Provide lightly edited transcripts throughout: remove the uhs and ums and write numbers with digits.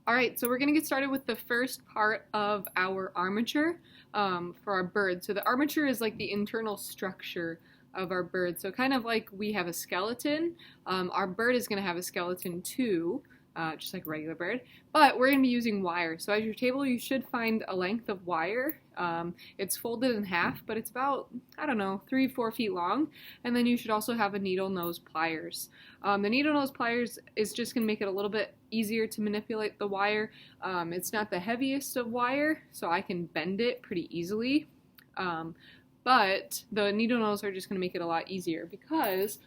All right, so we're gonna get started with the first part of our armature for our bird. So the armature is like the internal structure of our bird. So kind of like we have a skeleton, our bird is gonna have a skeleton too, just like a regular bird, but we're gonna be using wire. So at your table, you should find a length of wire. It's folded in half, but it's about, I don't know, 3-4 feet long. And then you should also have a needle nose pliers. The needle nose pliers is just gonna make it a little bit easier to manipulate the wire. It's not the heaviest of wire, so I can bend it pretty easily. But the needle nose are just going to make it a lot easier because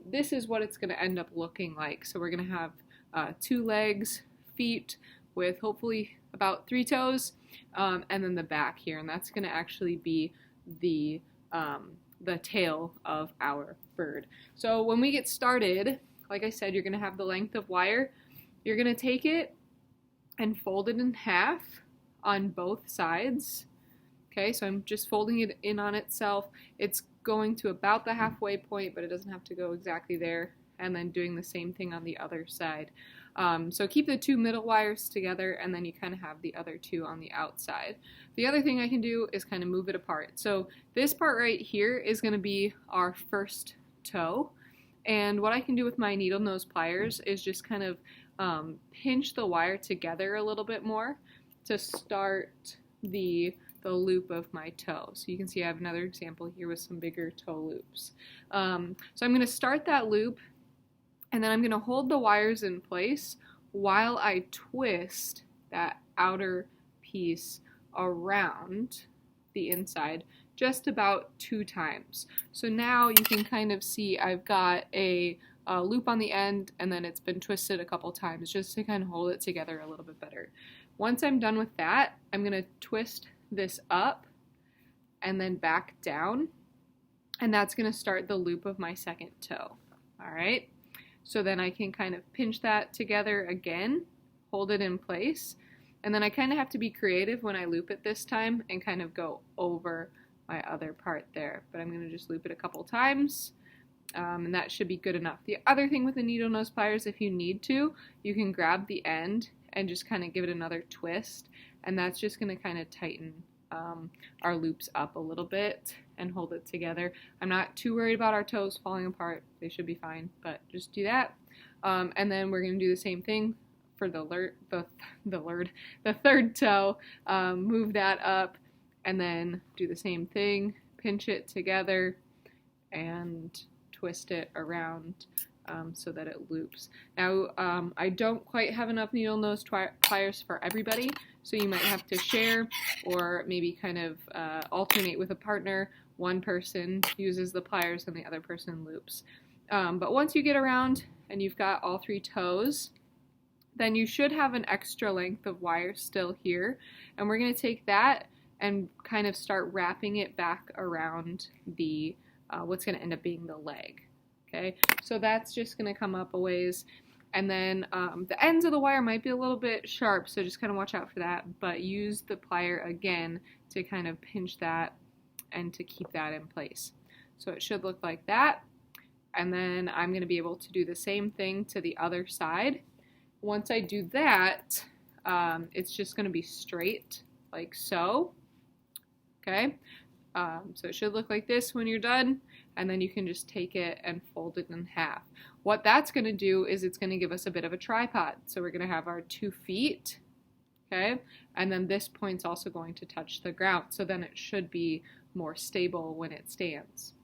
this is what it's going to end up looking like. So we're going to have 2 legs, feet with hopefully about 3 toes, and then the back here, and that's going to actually be the tail of our bird. So when we get started, like I said, you're going to have the length of wire. You're going to take it and fold it in half on both sides. Okay, so I'm just folding it in on itself. It's going to about the halfway point, but it doesn't have to go exactly there. And then doing the same thing on the other side. So keep the 2 middle wires together, and then you kind of have the other 2 on the outside. The other thing I can do is kind of move it apart. So this part right here is going to be our first toe. And what I can do with my needle nose pliers is just kind of pinch the wire together a little bit more to start the loop of my toe. So you can see I have another example here with some bigger toe loops. So I'm going to start that loop, and then I'm going to hold the wires in place while I twist that outer piece around the inside just about 2 times. So now you can kind of see I've got a loop on the end, and then it's been twisted a couple times just to kind of hold it together a little bit better. Once I'm done with that, I'm going to twist this up and then back down, and that's going to start the loop of my second toe. All right, so then I can kind of pinch that together again, hold it in place, and then I kind of have to be creative when I loop it this time and kind of go over my other part there, but I'm going to just loop it a couple times, and that should be good enough. The other thing with the needle nose pliers, if you need to, you can grab the end and just kind of give it another twist, and that's just going to kind of tighten our loops up a little bit and hold it together. I'm not too worried about our toes falling apart. They should be fine, but just do that. And then we're going to do the same thing for the third toe. Move that up and then do the same thing. Pinch it together and twist it around so that it loops. Now, I don't quite have enough needle nose pliers for everybody, so you might have to share or maybe kind of alternate with a partner. One person uses the pliers and the other person loops. But once you get around and you've got all 3 toes, then you should have an extra length of wire still here, and we're going to take that and kind of start wrapping it back around the what's going to end up being the leg. Okay, so that's just going to come up a ways, and then the ends of the wire might be a little bit sharp, so just kind of watch out for that, but use the plier again to kind of pinch that and to keep that in place. So it should look like that, and then I'm going to be able to do the same thing to the other side. Once I do that, it's just going to be straight like so. Okay, so it should look like this when you're done, and then you can just take it and fold it in half. What that's going to do is it's going to give us a bit of a tripod. So we're going to have our 2 feet, okay, and then this point's also going to touch the ground, so then it should be more stable when it stands.